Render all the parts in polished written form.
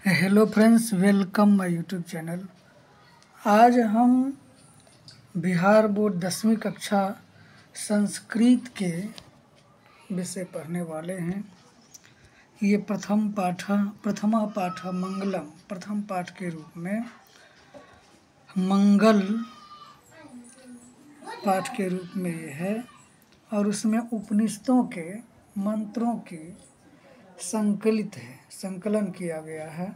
Hello friends, welcome my YouTube channel. आज हम Bihar board 10वीं कक्षा संस्कृत के विषय पढ़ने वाले हैं। ये प्रथमा पाठ मंगलम प्रथम पाठ के रूप में मंगल पाठ के रूप में ये है और उसमें उपनिषदों के मंत्रों की संकलन किया गया है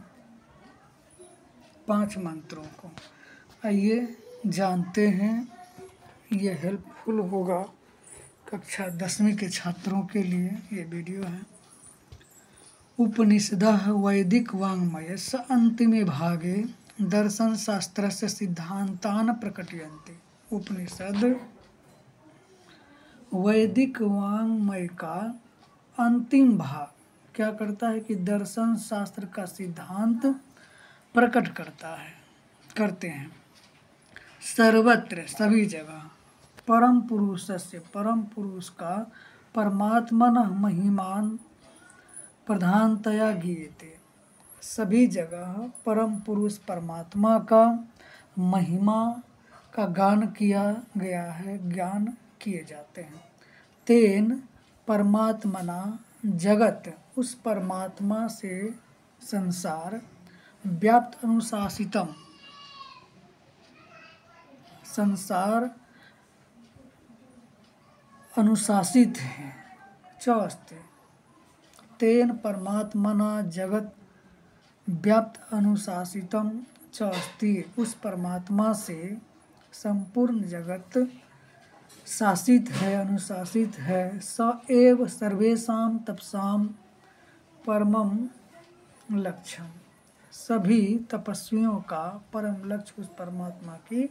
5 मंत्रों को। आइए जानते हैं, ये हेल्पफुल होगा कक्षा 10वीं के छात्रों के लिए ये वीडियो है। उपनिषदः वैदिक वाङ्मयस्य अंतिमे भागे दर्शन शास्त्रस्य सिद्धांतान् प्रकटयन्ति। उपनिषद वैदिक वाङ्मय का अंतिम भाग क्या करता है कि दर्शन शास्त्र का सिद्धांत प्रकट करते हैं। सर्वत्र सभी जगह परम पुरुष का परमात्मनः महिमान प्रधानतया गीयते। सभी जगह परम पुरुष परमात्मा का महिमा का गान किया गया है, ज्ञान किए जाते हैं। तेन परमात्मना जगत, उस परमात्मा से संसार व्याप्त अनुशासितम, संसार अनुशासित है। चौस्ते तेन परमात्मना जगत व्याप्त अनुशासितम चौस्ती, उस परमात्मा से संपूर्ण जगत शासित है, अनुशासित है। स एव सर्वेषां तपसां परमं लक्ष्यम, सभी तपस्वियों का परम लक्ष्य उस परमात्मा की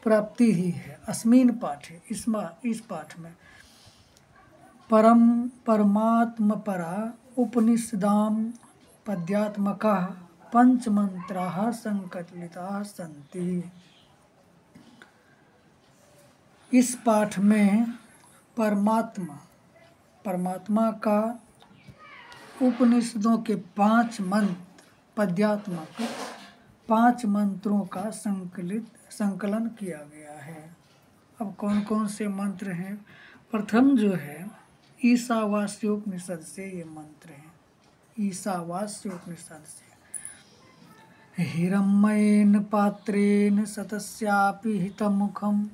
प्राप्ति ही है। अस्मिन् पाठे, इस पाठ में परमात्मपरा उपनिषदां पद्यात्मकाः पंचमंत्राः संकलिताः सन्ति। इस पाठ में परमात्मा का उपनिषदों के 5 मंत्र, पद्यात्मक 5 मंत्रों का संकलन किया गया है। अब कौन कौन से मंत्र हैं? प्रथम जो है ईशावास्योपनिषद से ये मंत्र हैं। ईशावास्योपनिषद से हिरण्मयेन पात्रेण सतस्यापि हितमुखं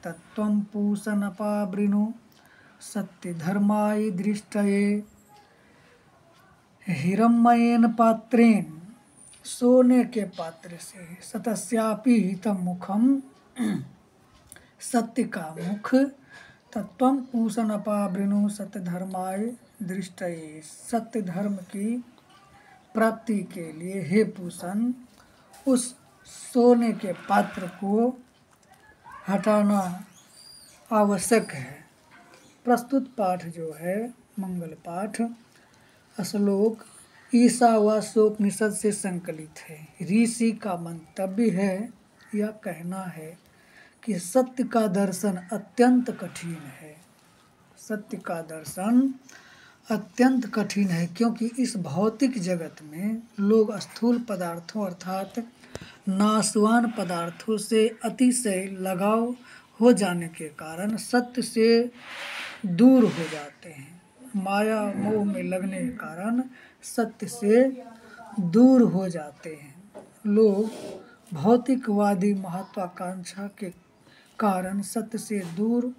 तत्त्वं पूषणपावृणु सत्यधर्माय दृष्टये। हिरण्मयेन पात्रेण, सोने के पात्र से, सतस्यापि हितम मुखम, सत्य का मुख, तत्त्वं पूषणपावृणु सत्यधर्माय दृष्टये, सत्य धर्म की प्राप्ति के लिए हे पूषण उस सोने के पात्र को हटाना आवश्यक है। प्रस्तुत पाठ जो है मंगल पाठ, श्लोक ईशावास्योपनिषद से संकलित है। ऋषि का मंतव्य है, यह कहना है कि सत्य का दर्शन अत्यंत कठिन है। सत्य का दर्शन अत्यंत कठिन है क्योंकि इस भौतिक जगत में लोग स्थूल पदार्थों अर्थात नाशवान पदार्थों से अतिशय लगाव हो जाने के कारण सत्य से दूर हो जाते हैं। माया मोह में लगने के कारण सत्य से दूर हो जाते हैं। लोग भौतिकवादी महत्वाकांक्षा के कारण सत्य से दूर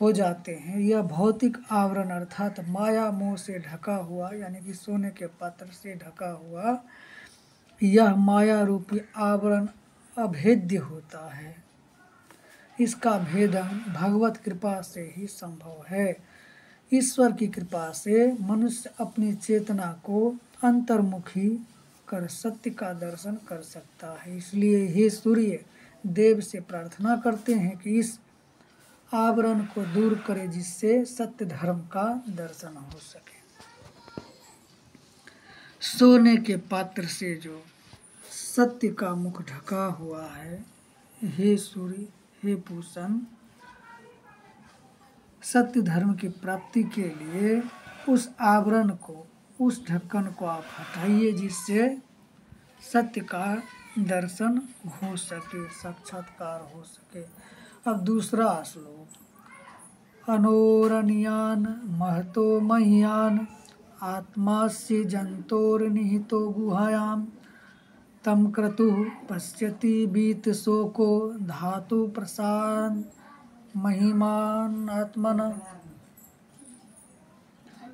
हो जाते हैं। यह भौतिक आवरण अर्थात माया मोह से ढका हुआ, यानी कि सोने के पात्र से ढका हुआ यह माया रूपी आवरण अभेद्य होता है। इसका भेदन भगवत कृपा से ही संभव है। ईश्वर की कृपा से मनुष्य अपनी चेतना को अंतर्मुखी कर सत्य का दर्शन कर सकता है। इसलिए हे सूर्य देव से प्रार्थना करते हैं कि इस आवरण को दूर करे जिससे सत्य धर्म का दर्शन हो सके। सोने के पात्र से जो सत्य का मुख ढका हुआ है, हे सूर्य हे पूषण, सत्य धर्म की प्राप्ति के लिए उस आवरण को, उस ढक्कन को आप हटाइए जिससे सत्य का दर्शन हो सके, साक्षात्कार हो सके। अब दूसरा श्लोक। अनोरणीयान महतो मह्यान आत्मास्य जंतोर्निहितो गुहायाम तम क्रतुः पश्यति बीत शोको धातु प्रसाद महिमान आत्मन।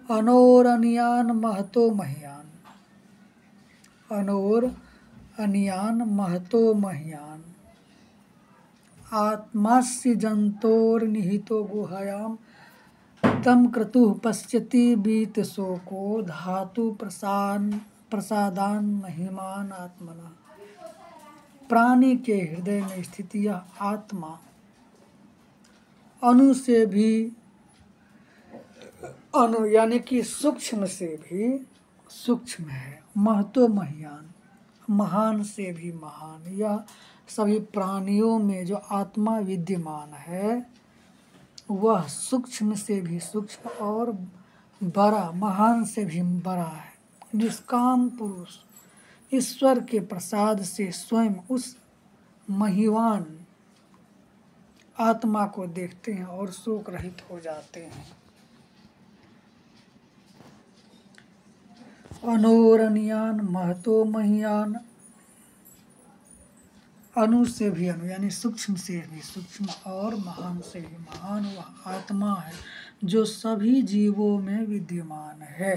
अनोरणीयान महतो मह्यान, अनोर अनियान महतो मह्यान आत्मास्य जंतोर्निहितो गुहायाम तम क्रतुः पश्यति बीत शोको धातु प्रसादान महिमान आत्मना। प्राणी के हृदय में स्थित यह आत्मा अणु से भी अणु यानी कि सूक्ष्म से भी सूक्ष्म है, महतो मह्यान महान से भी महान। यह सभी प्राणियों में जो आत्मा विद्यमान है वह सूक्ष्म से भी सूक्ष्म और बड़ा, महान से भी बड़ा है। निष्काम पुरुष ईश्वर के प्रसाद से स्वयं उस महिवान आत्मा को देखते हैं और शोक रहित हो जाते हैं। अनोरणीयान महतो मह्यान, अणु से भी अणु यानी सूक्ष्म से भी सूक्ष्म और महान से भी महान वह आत्मा है जो सभी जीवों में विद्यमान है।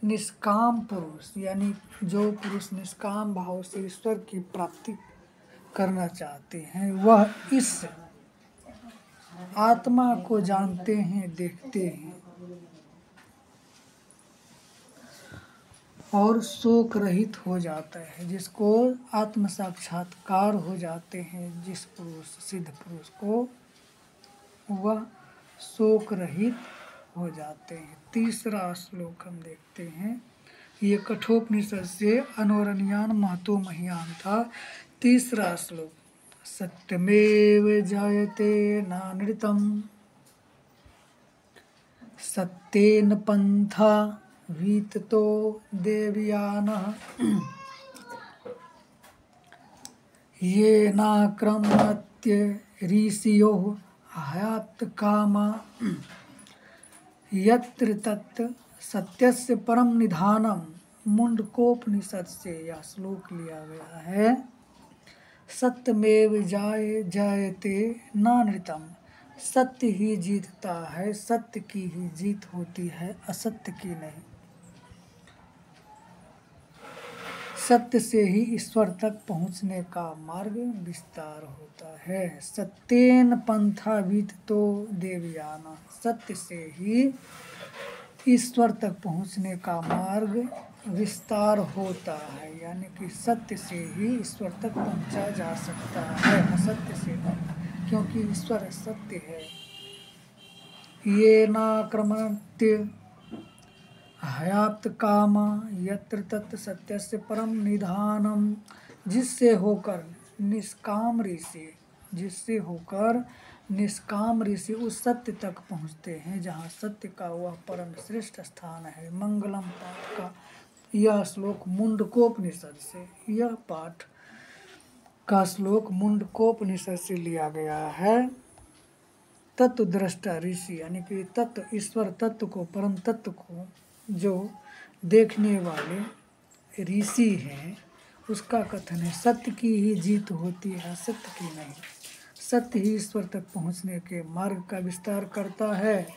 निष्काम पुरुष यानी जो पुरुष निष्काम भाव से ईश्वर की प्राप्ति करना चाहते हैं वह इस आत्मा को जानते हैं, देखते हैं और शोक रहित हो जाता है। जिसको आत्म साक्षात्कार हो जाते हैं, जिस पुरुष सिद्ध पुरुष को, वह शोक रहित हो जाते हैं। तीसरा श्लोक हम देखते हैं, ये कठोपनिषद से अनोरणीयान महतो मह्यान था। तीसरा श्लोक। सत्यमेव जयते नानृतम् सत्येन पंथा वीततो देवयानः येनाक्रमत्य ऋषियो हयाप्तकामा यत्र तत् सत्यस्य परम निधानम। मुंडकोपनिषद से यह श्लोक लिया गया है। सत्यमेव जयते नानृतम्, सत्य ही जीतता है, सत्य की ही जीत होती है, असत्य की नहीं। सत्य से ही ईश्वर तक पहुँचने का मार्ग विस्तार होता है। सत्येन पंथा विततो देवयाना, सत्य से ही ईश्वर तक पहुँचने का मार्ग विस्तार होता है, यानी कि सत्य से ही ईश्वर तक पहुँचा जा सकता है, असत्य से नहीं, क्योंकि ईश्वर सत्य है। येनाक्रमत्य हयाप्त कामा यत्र तत् सत्यस्य परम निधानम, जिससे होकर निष्काम ऋषि, जिससे होकर निष्काम ऋषि उस सत्य तक पहुँचते हैं जहाँ सत्य का वह परम श्रेष्ठ स्थान है। मंगलम पाठ का यह श्लोक मुंडकोपनिषद से, यह पाठ का श्लोक मुंडकोपनिषद से लिया गया है। तत्व दृष्टा ऋषि यानी कि तत्व ईश्वर तत्व को, परम तत्व को जो देखने वाले ऋषि हैं उसका कथन है सत्य की ही जीत होती है, असत्य की नहीं। सत्य ही ईश्वर तक पहुँचने के मार्ग का विस्तार करता है,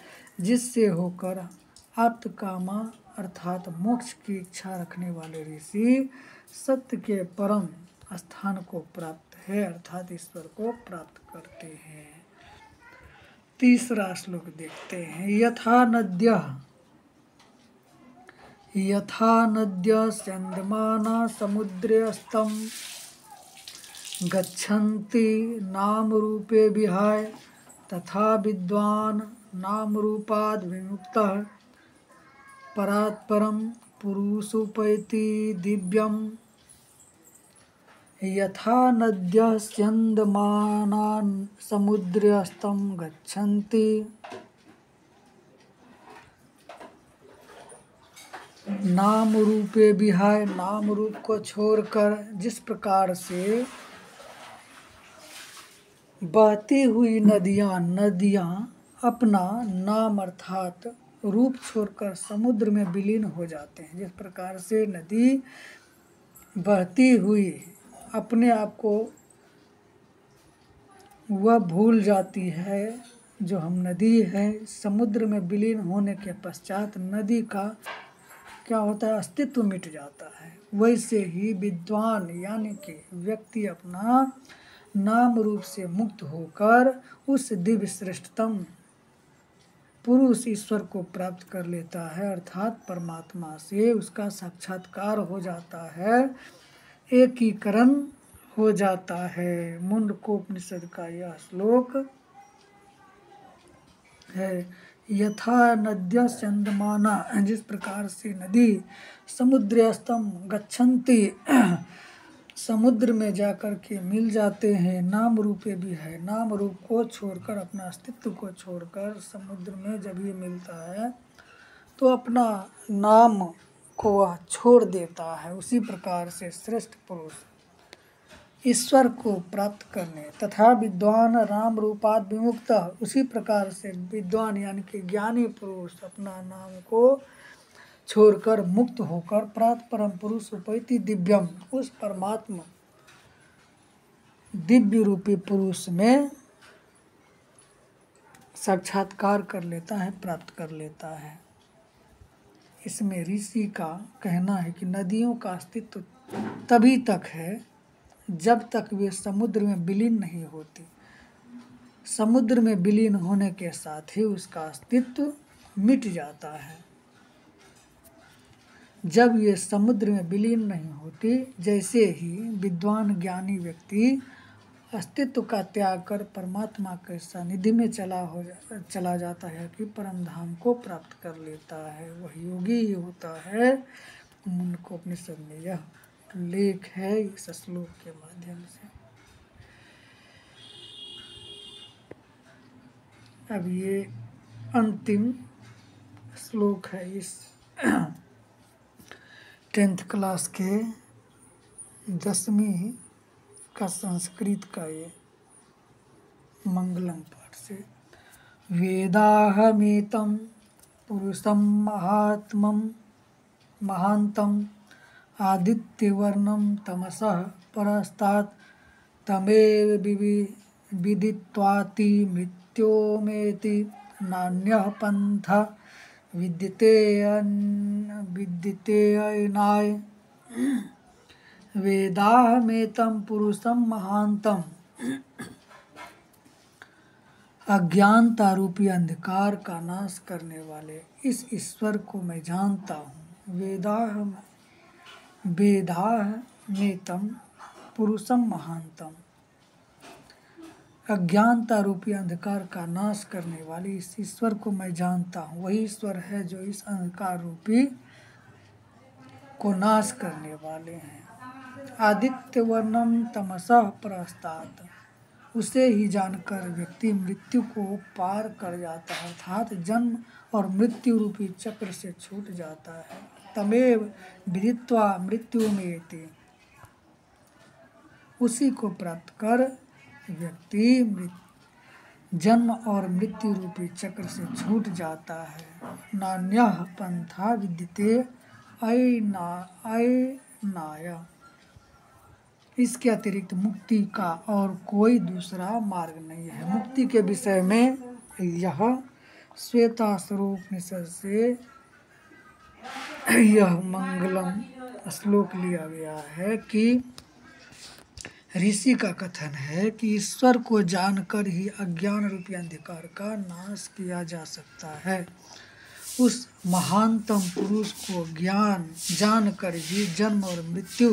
जिससे होकर आप्तकामा अर्थात मोक्ष की इच्छा रखने वाले ऋषि सत्य के परम स्थान को प्राप्त है, अर्थात ईश्वर को प्राप्त करते हैं। तीसरा श्लोक देखते हैं। यथा नद्य स्यन्दमाना समुद्रे गच्छन्ति नाम रूपे विहाय तथा विद्वान नाम रूपाद् विमुक्तः परात् परम पुरुषोपैति दिव्यम। यथा नद्यः स्यन्दमाना समुद्रे गच्छन्ति, नाम रूपे विहाय, नाम रूप को छोड़कर जिस प्रकार से बहती हुई नदियाँ अपना नाम अर्थात रूप छोड़कर समुद्र में विलीन हो जाते हैं, जिस प्रकार से नदी बहती हुई अपने आप को वह भूल जाती है जो हम नदी है, समुद्र में विलीन होने के पश्चात नदी का क्या होता है, अस्तित्व मिट जाता है। वैसे ही विद्वान यानी कि व्यक्ति अपना नाम रूप से मुक्त होकर उस दिव्य श्रेष्ठतम पुरुष ईश्वर को प्राप्त कर लेता है, अर्थात परमात्मा से उसका साक्षात्कार हो जाता है, एकीकरण हो जाता है। मुंडकोपनिषद का यह श्लोक है। यथा नद्य चंदमाना, जिस प्रकार से नदी समुद्रस्तम गच्छन्ति, समुद्र में जाकर के मिल जाते हैं, नाम रूपे भी है, नाम रूप को छोड़कर अपना अस्तित्व को छोड़कर समुद्र में जब ये मिलता है तो अपना नाम को वह छोड़ देता है। उसी प्रकार से श्रेष्ठ पुरुष ईश्वर को प्राप्त करने तथा विद्वान राम रूपाद विमुक्त, उसी प्रकार से विद्वान यानी कि ज्ञानी पुरुष अपना नाम को छोड़कर मुक्त होकर प्रात परम पुरुष उपैति दिव्यम, उस परमात्मा दिव्य रूपी पुरुष में साक्षात्कार कर लेता है, प्राप्त कर लेता है। इसमें ऋषि का कहना है कि नदियों का अस्तित्व तभी तक है जब तक वे समुद्र में विलीन नहीं होती। समुद्र में विलीन होने के साथ ही उसका अस्तित्व मिट जाता है। जब ये समुद्र में विलीन नहीं होती, जैसे ही विद्वान ज्ञानी व्यक्ति अस्तित्व का त्याग कर परमात्मा के सानिध्य में चला जाता है कि परम धाम को प्राप्त कर लेता है, वह योगी ही होता है। मुंडकोपनिषद में यह लेख है इस श्लोक के माध्यम से। अब ये अंतिम श्लोक है इस 10th क्लास के 10वीं का संस्कृत का ये मंगलम पाठ से। वेदाहमेतं पुरुषं महांतम आदित्यवर्णं तमसः परस्तात् तमेव विदित्वाति मृत्योमेति नान्यः पंथा विद्यते अयनाय। वेदाहमेतं पुरुषं महांतम, अज्ञानता रूपी अंधकार का नाश करने वाले इस ईश्वर को मैं जानता हूँ। वेदाहमेतं पुरुषं महांतम, अज्ञानता रूपी अंधकार का नाश करने वाली इस ईश्वर को मैं जानता हूँ। वही ईश्वर है जो इस अंधकार रूपी को नाश करने वाले हैं। आदित्य वर्णम तमसः परस्तात्, उसे ही जानकर व्यक्ति मृत्यु को पार कर जाता है, अर्थात जन्म और मृत्यु रूपी चक्र से छूट जाता है। तमेव विदित्वा मृत्युमेति, उसी को प्राप्त कर व्यक्ति जन्म और मृत्यु रूपी चक्र से छूट जाता है। नान्यः पंथा विद्यते अयनाय, इसके अतिरिक्त मुक्ति का और कोई दूसरा मार्ग नहीं है। मुक्ति के विषय में यह श्वेताश्वरोपनिषद से यह मंगलम श्लोक लिया गया है कि ऋषि का कथन है कि ईश्वर को जानकर ही अज्ञान रूपी अंधकार का नाश किया जा सकता है। उस महानतम पुरुष को ज्ञान जानकर ही जन्म और मृत्यु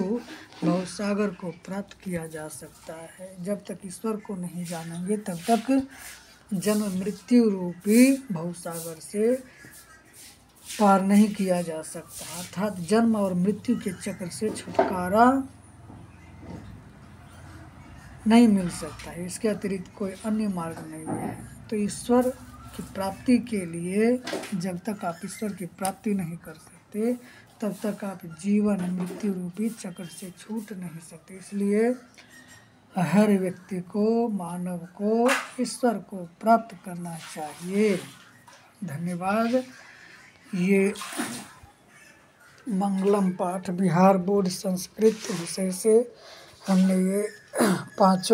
भवसागर को प्राप्त किया जा सकता है। जब तक ईश्वर को नहीं जानेंगे तब तक जन्म मृत्यु रूपी भवसागर से पार नहीं किया जा सकता, अर्थात जन्म और मृत्यु के चक्र से छुटकारा नहीं मिल सकता है। इसके अतिरिक्त कोई अन्य मार्ग नहीं है। तो ईश्वर की प्राप्ति के लिए जब तक आप ईश्वर की प्राप्ति नहीं कर सकते तब तक आप जीवन मृत्यु रूपी चक्र से छूट नहीं सकते। इसलिए हर व्यक्ति को, मानव को ईश्वर को प्राप्त करना चाहिए। धन्यवाद। ये मंगलम पाठ बिहार बोर्ड संस्कृत विषय से हमने ये 5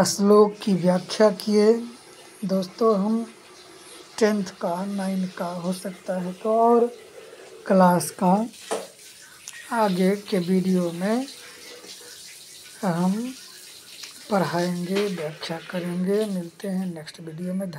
श्लोक की व्याख्या किए। दोस्तों, हम 10th का, 9 का हो सकता है तो और क्लास का आगे के वीडियो में हम पढ़ाएंगे, व्याख्या करेंगे। मिलते हैं नेक्स्ट वीडियो में। धन्यवाद।